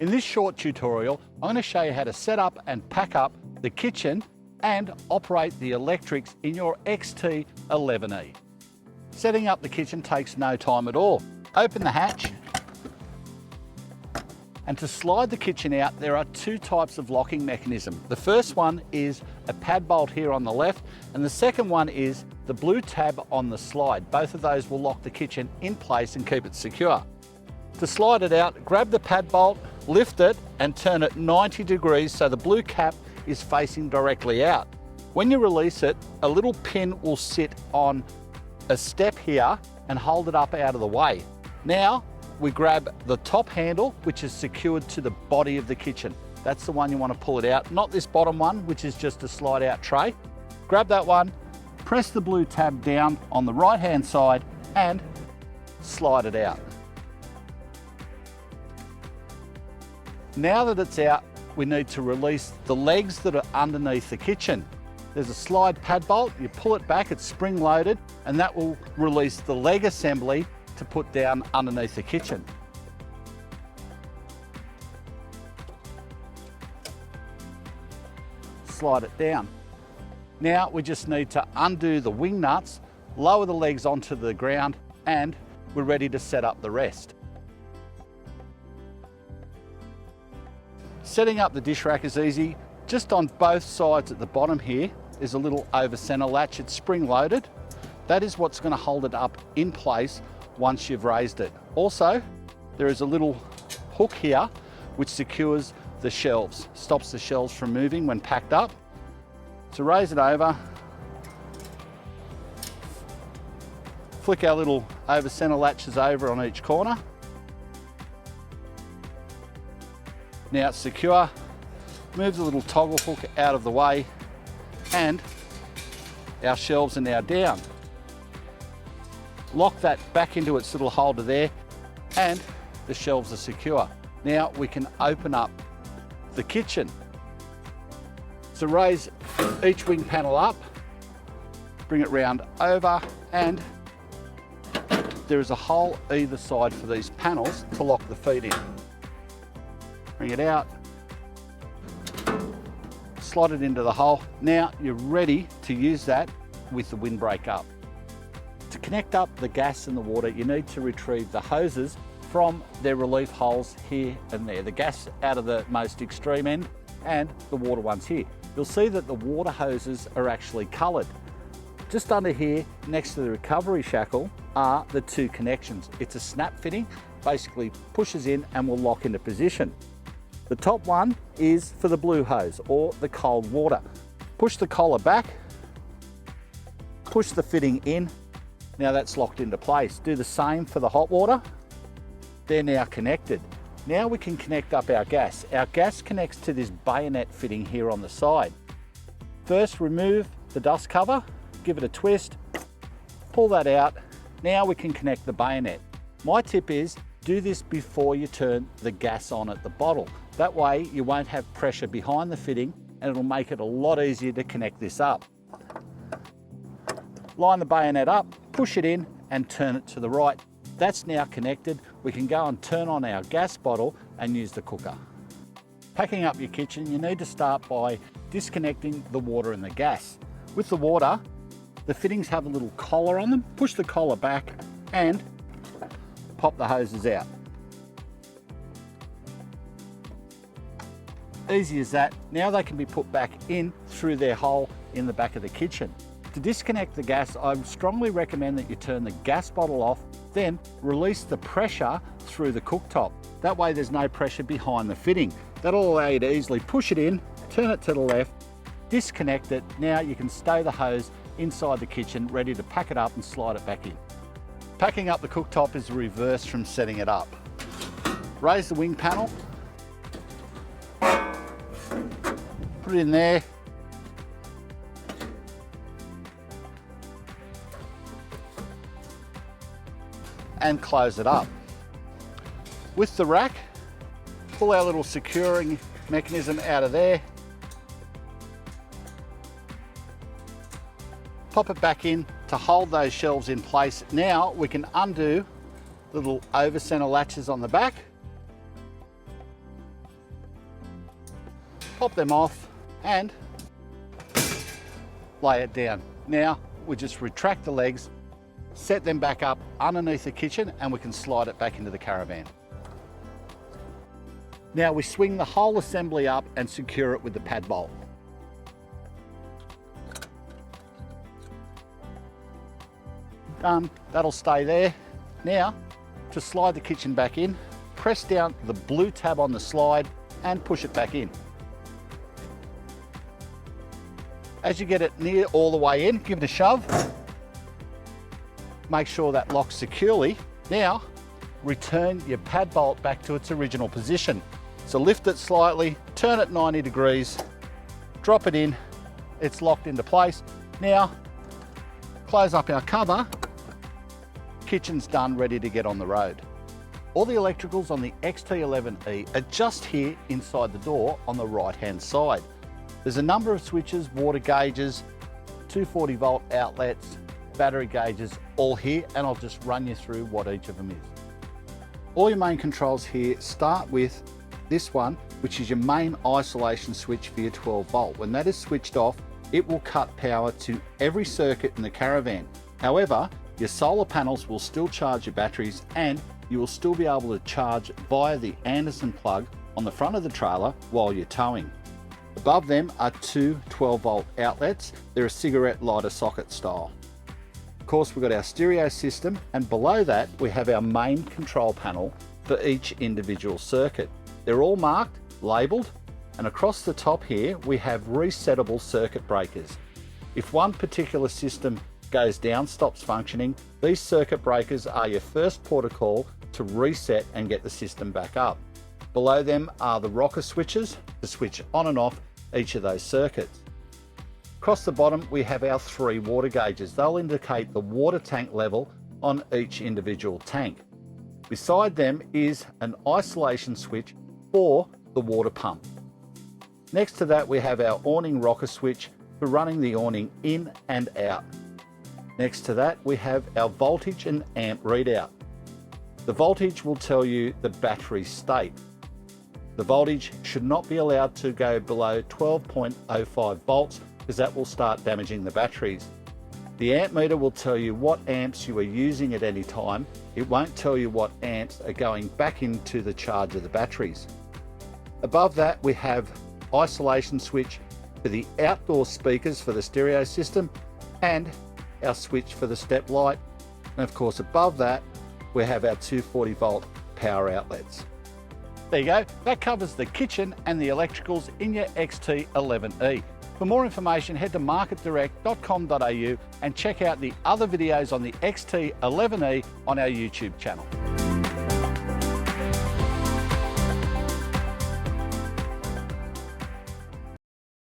In this short tutorial, I'm going to show you how to set up and pack up the kitchen and operate the electrics in your XT11E. Setting up the kitchen takes no time at all. Open the hatch, and to slide the kitchen out, there are two types of locking mechanism. The first one is a pad bolt here on the left, and the second one is the blue tab on the slide. Both of those will lock the kitchen in place and keep it secure. To slide it out, grab the pad bolt, lift it and turn it 90 degrees so the blue cap is facing directly out. When you release it, a little pin will sit on a step here and hold it up out of the way. Now, we grab the top handle, which is secured to the body of the kitchen. That's the one you want to pull it out, not this bottom one, which is just a slide out tray. Grab that one, press the blue tab down on the right-hand side and slide it out. Now that it's out, we need to release the legs that are underneath the kitchen. There's a slide pad bolt, you pull it back, it's spring loaded, and that will release the leg assembly to put down underneath the kitchen. Slide it down. Now we just need to undo the wing nuts, lower the legs onto the ground, and we're ready to set up the rest. Setting up the dish rack is easy. Just on both sides at the bottom here is a little over center latch. It's spring loaded. That is what's going to hold it up in place once you've raised it. Also, there is a little hook here which secures the shelves, stops the shelves from moving when packed up. To raise it over, flick our little over center latches over on each corner. Now it's secure. Move the little toggle hook out of the way and our shelves are now down. Lock that back into its little holder there and the shelves are secure. Now we can open up the kitchen. So raise each wing panel up, bring it round over, and there is a hole either side for these panels to lock the feet in. Bring it out, slide it into the hole. Now you're ready to use that with the windbreak up. To connect up the gas and the water, you need to retrieve the hoses from their relief holes here and there. The gas out of the most extreme end and the water ones here. You'll see that the water hoses are actually coloured. Just under here, next to the recovery shackle, are the two connections. It's a snap fitting, basically pushes in and will lock into position. The top one is for the blue hose or the cold water. Push the collar back, push the fitting in. Now that's locked into place. Do the same for the hot water. They're now connected. Now we can connect up our gas. Our gas connects to this bayonet fitting here on the side. First, remove the dust cover, give it a twist, pull that out. Now we can connect the bayonet. My tip is, do this before you turn the gas on at the bottle. That way you won't have pressure behind the fitting and it'll make it a lot easier to connect this up. Line the bayonet up, push it in and turn it to the right. That's now connected. We can go and turn on our gas bottle and use the cooker. Packing up your kitchen, you need to start by disconnecting the water and the gas. With the water, the fittings have a little collar on them. Push the collar back and pop the hoses out. Easy as that. Now they can be put back in through their hole in the back of the kitchen. To disconnect the gas, I strongly recommend that you turn the gas bottle off, then release the pressure through the cooktop. That way there's no pressure behind the fitting. That'll allow you to easily push it in, turn it to the left, disconnect it. Now you can stow the hose inside the kitchen, ready to pack it up and slide it back in. Packing up the cooktop is the reverse from setting it up. Raise the wing panel, put it in there, and close it up. With the rack, pull our little securing mechanism out of there, pop it back in to hold those shelves in place. Now we can undo the little over center latches on the back, pop them off and lay it down. Now we just retract the legs, set them back up underneath the kitchen, and we can slide it back into the caravan. Now we swing the whole assembly up and secure it with the pad bolt. Done, that'll stay there. Now, to slide the kitchen back in, press down the blue tab on the slide and push it back in. As you get it near all the way in, give it a shove. Make sure that locks securely. Now, return your pad bolt back to its original position. So lift it slightly, turn it 90 degrees, drop it in, it's locked into place. Now, close up our cover, kitchen's done, ready to get on the road. All the electricals on the XT11E are just here inside the door on the right-hand side. There's a number of switches, water gauges, 240 volt outlets, battery gauges, all here, and I'll just run you through what each of them is. All your main controls here start with this one, which is your main isolation switch for your 12 volt. When that is switched off, it will cut power to every circuit in the caravan. However, your solar panels will still charge your batteries, and you will still be able to charge via the Anderson plug on the front of the trailer while you're towing. Above them are two 12 volt outlets. They're a cigarette lighter socket style. Of course, we've got our stereo system, and below that we have our main control panel for each individual circuit. They're all marked, labelled, and across the top here we have resettable circuit breakers. If one particular system goes down, stops functioning, these circuit breakers are your first port of call to reset and get the system back up. Below them are the rocker switches to switch on and off each of those circuits. Across the bottom we have our three water gauges. They'll indicate the water tank level on each individual tank. Beside them is an isolation switch for the water pump. Next to that we have our awning rocker switch for running the awning in and out. Next to that we have our voltage and amp readout. The voltage will tell you the battery state. The voltage should not be allowed to go below 12.05 volts because that will start damaging the batteries. The amp meter will tell you what amps you are using at any time. It won't tell you what amps are going back into the charge of the batteries. Above that we have isolation switch for the outdoor speakers for the stereo system and our switch for the step light. And of course above that we have our 240 volt power outlets. There you go, that covers the kitchen and the electricals in your XT11E. For more information, head to marketdirect.com.au and check out the other videos on the XT11E on our YouTube channel.